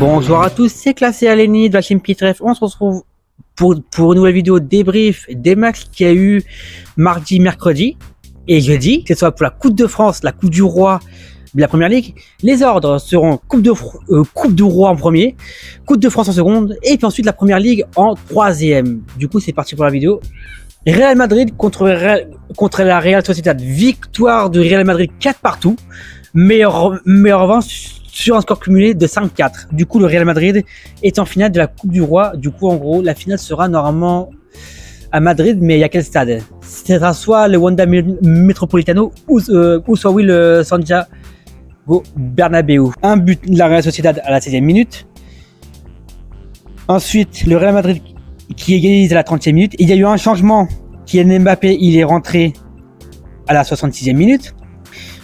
Bonjour à tous, c'est Classé Aleni de la chaîne Pitref. On se retrouve pour une nouvelle vidéo débrief des matchs qu'il y a eu mardi, mercredi et jeudi, que ce soit pour la Coupe de France, la Coupe du Roi de la Première Ligue. Les ordres seront Coupe du Roi en premier, Coupe de France en seconde et puis ensuite la Première Ligue en troisième. Du coup, c'est parti pour la vidéo. Real Madrid contre la Real Sociedad. Victoire du Real Madrid 4-2. Meilleure revanche sur un score cumulé de 5-4. Du coup, le Real Madrid est en finale de la Coupe du Roi. Du coup, en gros, la finale sera normalement à Madrid, mais il y a quel stade? Ce sera soit le Wanda Metropolitano ou soit oui le Santiago Bernabéu. Un but de la Real Sociedad à la 16e minute. Ensuite, le Real Madrid qui égalise à la 30e minute. Il y a eu un changement. Kylian Mbappé, il est rentré à la 66e minute.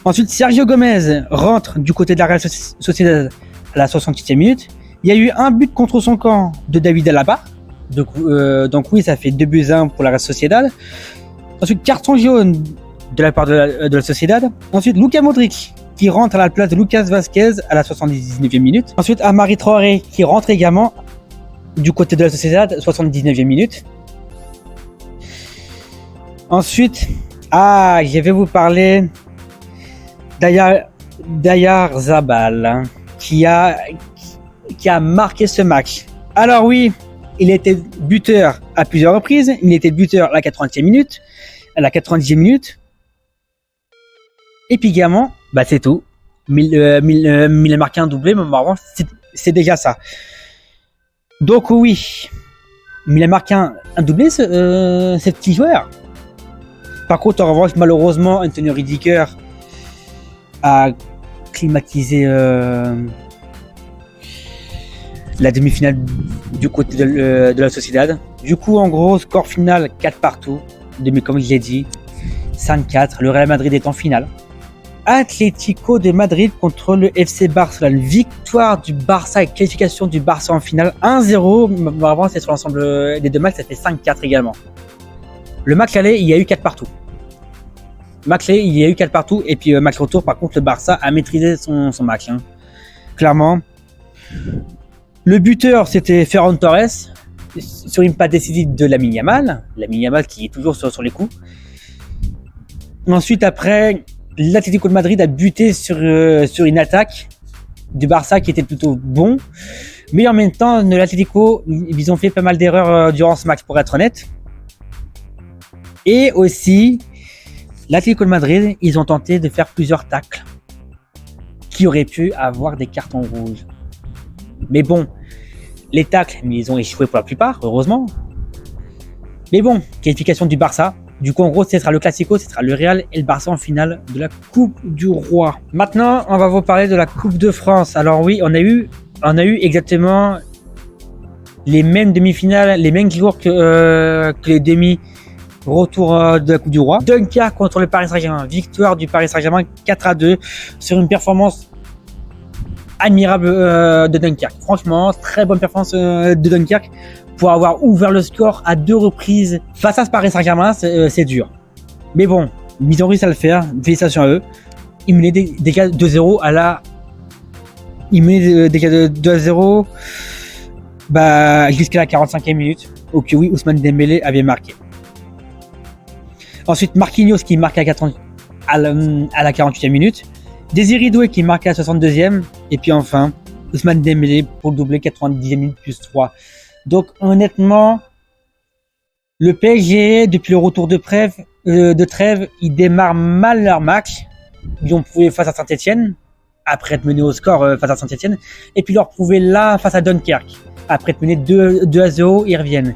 Ensuite, Sergio Gomez rentre du côté de la Real Sociedad à la 68e minute. Il y a eu un but contre son camp de David Alaba. Donc oui, ça fait 2-1 pour la Real Sociedad. Ensuite, carton jaune de la part de la Sociedad. Ensuite, Luka Modric qui rentre à la place de Lucas Vazquez à la 79e minute. Ensuite, Amari Traoré qui rentre également du côté de la Sociedad, 79e minute. Ensuite, je vais vous parler d'Ayar Zabal qui a marqué ce match. Alors oui, il était buteur à plusieurs reprises. Il était buteur à la 80e minute, à la 90e minute. Et puis également, c'est tout. Il a marqué un doublé, mais c'est déjà ça. Donc oui, il a marqué un doublé, ce petit joueur. Par contre, en revanche, malheureusement, Antonio Rudiger a climatisé la demi-finale du côté de la Sociedad. Du coup, en gros, score final 4-2. Comme je l'ai dit, 5-4. Le Real Madrid est en finale. Atlético de Madrid contre le FC Barcelone. Victoire du Barça et qualification du Barça en finale 1-0. Avant, c'est sur l'ensemble des deux matchs, ça fait 5-4 également. Le match aller, il y a eu 4-2. Et puis match retour, par contre, le Barça a maîtrisé son match. Clairement. Le buteur, c'était Ferran Torres sur une passe décisive de Lamine Yamal. Lamine Yamal qui est toujours sur les coups. Ensuite, après, l'Atlético de Madrid a buté sur une attaque du Barça qui était plutôt bon. Mais en même temps, l'Atlético, ils ont fait pas mal d'erreurs durant ce match, pour être honnête. Et aussi, l'Atlético de Madrid, ils ont tenté de faire plusieurs tacles qui auraient pu avoir des cartons rouges. Mais bon, les tacles, ils ont échoué pour la plupart, heureusement. Mais bon, qualification du Barça. Du coup, en gros, ce sera le Classico, ce sera le Real et le Barça en finale de la Coupe du Roi. Maintenant, on va vous parler de la Coupe de France. Alors oui, on a eu exactement les mêmes demi-finales, les mêmes jours que les demi-retours de la Coupe du Roi. Dunkerque contre le Paris Saint-Germain. Victoire du Paris Saint-Germain 4-2 sur une performance admirable de Dunkerque. Franchement, très bonne performance de Dunkerque pour avoir ouvert le score à 2 reprises face à ce Paris Saint-Germain. C'est dur. Mais bon, ils ont réussi à le faire. Félicitations à eux. Ils menaient déjà 2-0 2-0 jusqu'à la 45e minute. Ok, oui, Ousmane Dembélé avait marqué. Ensuite, Marquinhos qui marque à la 48e minute. Désiré Doué qui marque à la 62e. Et puis enfin, Ousmane Dembélé pour le doubler 90e minute plus 3. Donc honnêtement, le PSG, depuis le retour de trêve, ils démarrent mal leur match. Ils ont prouvé face à Saint-Etienne, après être menés au score face à Saint-Etienne. Et puis leur prouver là face à Dunkerque. Après être menés 2-0, ils reviennent.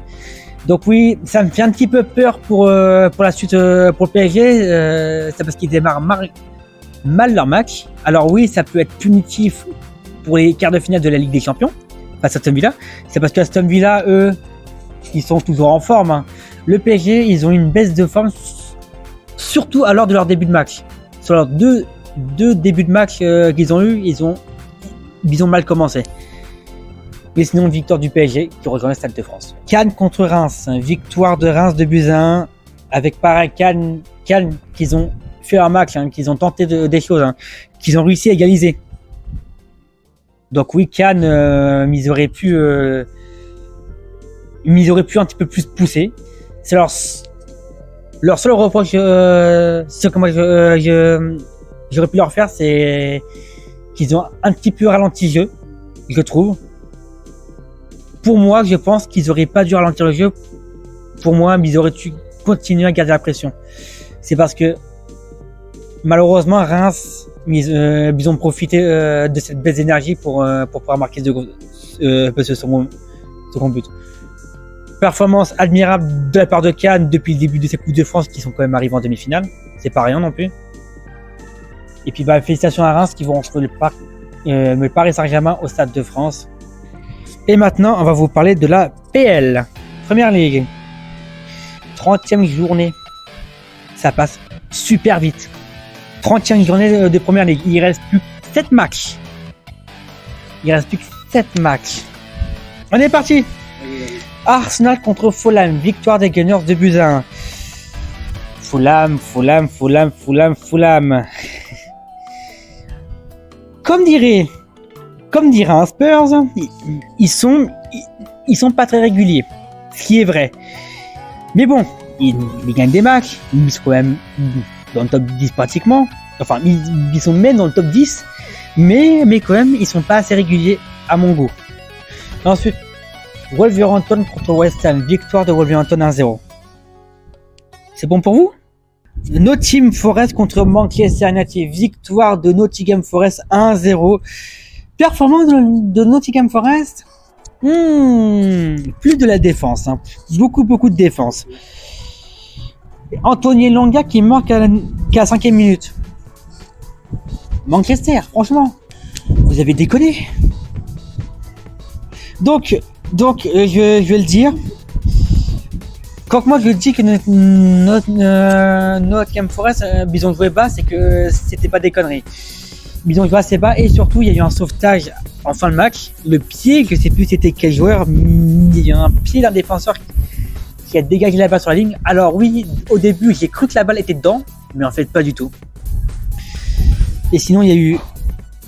Donc oui, ça me fait un petit peu peur pour la suite pour le PSG. C'est parce qu'ils démarrent mal leur match. Alors oui, ça peut être punitif pour les quarts de finale de la Ligue des Champions face à Aston Villa. C'est parce qu'Aston Villa, eux, ils sont toujours en forme. Le PSG, ils ont une baisse de forme, surtout à l'heure de leur début de match. Sur leurs deux débuts de match qu'ils ont eu, ils ont mal commencé. Mais sinon, victoire du PSG qui rejoint le Stade de France. Cannes contre Reims. Victoire de Reims de 2-1. Avec pareil Cannes qu'ils ont fait un match, qu'ils ont tenté des choses, qu'ils ont réussi à égaliser. Donc oui, Cannes, ils auraient pu un petit peu plus pousser. C'est leur seul reproche, ce que moi j'aurais pu leur faire, c'est qu'ils ont un petit peu ralenti le jeu, je trouve. Pour moi, je pense qu'ils auraient pas dû ralentir le jeu. Pour moi, ils auraient dû continuer à garder la pression. C'est parce que malheureusement, Reims, ils ont profité de cette baisse d'énergie pour pouvoir marquer ce second but. Performance admirable de la part de Cannes depuis le début de ces Coupes de France qui sont quand même arrivés en demi-finale. C'est pas rien non plus. Et puis félicitations à Reims qui vont retrouver le Paris Saint-Germain au Stade de France. Et maintenant, on va vous parler de la PL, Première Ligue. 30e journée. Ça passe super vite. 30e journée de Première Ligue. Il reste plus que 7 matchs. On est parti. Arsenal contre Fulham. Victoire des Gunners 2-1. Fulham. Comme dirait un Spurs, ils sont pas très réguliers. Ce qui est vrai. Mais bon, ils gagnent des matchs. Ils sont quand même dans le top 10 pratiquement. Enfin, ils sont même dans le top 10. Mais quand même, ils sont pas assez réguliers à mon goût. Ensuite, Wolverhampton contre West Ham. Victoire de Wolverhampton 1-0. C'est bon pour vous? Nottingham Forest contre Manchester United. Victoire de Nottingham Forest 1-0. Performance de Nottingham Forest. Plus de la défense. Hein. Beaucoup de défense. Anthony Elanga qui marque à la 5e minute. Manchester, franchement. Vous avez déconné. Donc, je vais le dire. Quand moi je dis que Nottingham Forest, ils ont joué bas, c'est que c'était pas des conneries. Ils ont joué assez bas et surtout il y a eu un sauvetage en fin de match. Le pied, je sais plus c'était quel joueur, il y a un pied d'un défenseur qui a dégagé la balle sur la ligne. Alors oui, au début j'ai cru que la balle était dedans, mais en fait pas du tout. Et sinon il y a eu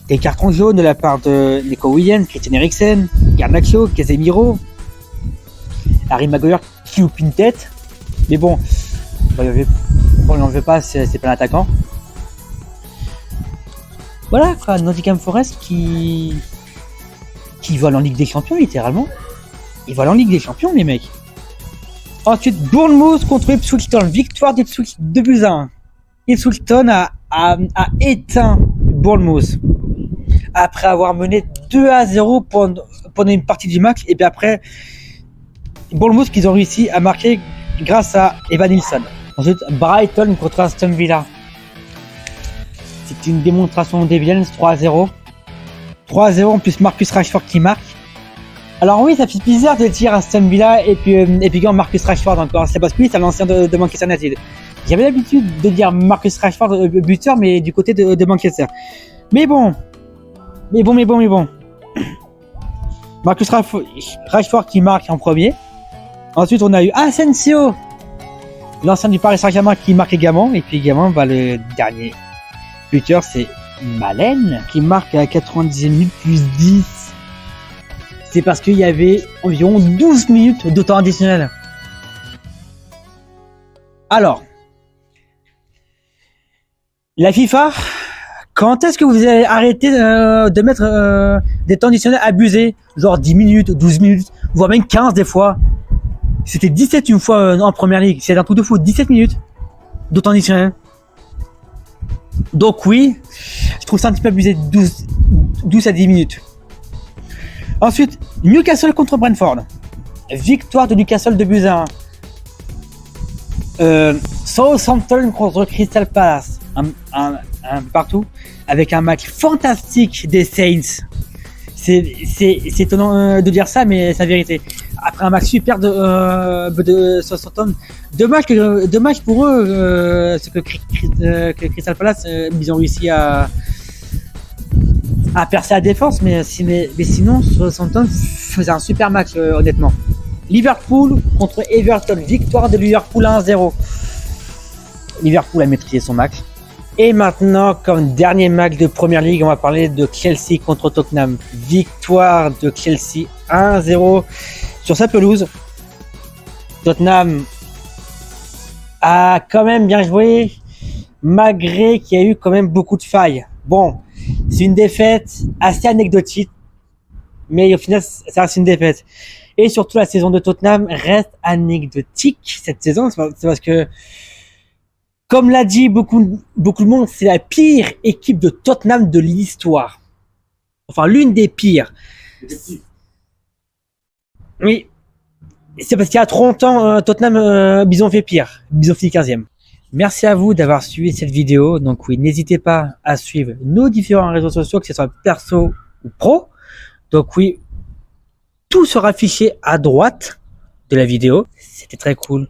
des cartons jaunes de la part de Nico Williams, Christian Eriksen, Garnacho, Casemiro, Harry Maguire qui loupe une tête. Mais bon, on n'en veut pas, c'est pas l'attaquant. Voilà quoi, Nottingham Forest qui vole en Ligue des Champions littéralement. Ils volent en Ligue des Champions les mecs. Ensuite, Bournemouth contre Ipswich Town. Victoire d'Ipswich 2-1. Ipswich Town a éteint Bournemouth après avoir mené 2-0 pendant une partie du match. Et puis après, Bournemouth qu'ils ont réussi à marquer grâce à Evan Nilsson. Ensuite, Brighton contre Aston Villa. C'est une démonstration des Villains, 3-0. 3-0 en plus Marcus Rashford qui marque. Alors oui, ça fait bizarre de dire Aston Villa et puis Marcus Rashford encore. C'est parce que lui, c'est l'ancien de Manchester United. J'avais l'habitude de dire Marcus Rashford buteur, mais du côté de Manchester. Mais bon. Marcus Rashford qui marque en premier. Ensuite, on a eu Asensio, l'ancien du Paris Saint-Germain qui marque également. Et puis également, le dernier buteur, c'est Malen qui marque à la 90e minute plus 10. C'est parce qu'il y avait environ 12 minutes de temps additionnel. Alors, la FIFA, quand est-ce que vous allez arrêter de mettre des temps additionnels abusés, genre 10 minutes, 12 minutes, voire même 15 des fois? C'était 17 une fois en première ligue. C'est un truc de fou, 17 minutes de temps additionnel. Donc oui, je trouve ça un petit peu abusé, 12 à 10 minutes. Ensuite, Newcastle contre Brentford. Victoire de Newcastle 2-1. Southampton contre Crystal Palace. Un partout. Avec un match fantastique des Saints. C'est étonnant de dire ça, mais c'est la vérité. Après un match super de Southampton, dommage pour eux, c'est que Crystal Palace, ils ont réussi à percer la défense, mais sinon, Southampton faisait un super match, honnêtement. Liverpool contre Everton, victoire de Liverpool 1-0. Liverpool a maîtrisé son match. Et maintenant, comme dernier match de Première Ligue, on va parler de Chelsea contre Tottenham. Victoire de Chelsea 1-0 sur sa pelouse. Tottenham a quand même bien joué, malgré qu'il y a eu quand même beaucoup de failles. Bon, c'est une défaite assez anecdotique, mais au final, ça reste une défaite. Et surtout, la saison de Tottenham reste anecdotique cette saison. C'est parce que, comme l'a dit beaucoup de monde, c'est la pire équipe de Tottenham de l'histoire. Enfin, l'une des pires. Oui. C'est parce qu'il y a 30 ans, Tottenham, ils ont fait pire. Ils ont fini 15e. Merci à vous d'avoir suivi cette vidéo. Donc oui, n'hésitez pas à suivre nos différents réseaux sociaux, que ce soit perso ou pro. Donc oui, tout sera affiché à droite de la vidéo. C'était très cool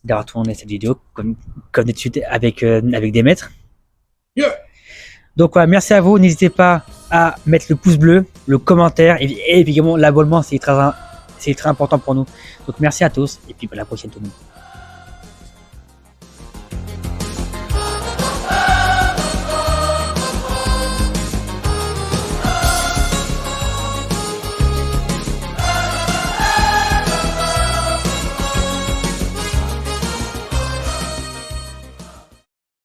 d'avoir tourné cette vidéo comme d'habitude avec des maîtres. Yeah. Donc voilà, merci à vous. N'hésitez pas à mettre le pouce bleu, le commentaire et évidemment l'abonnement, c'est très important pour nous. Donc merci à tous et puis à la prochaine tout le monde.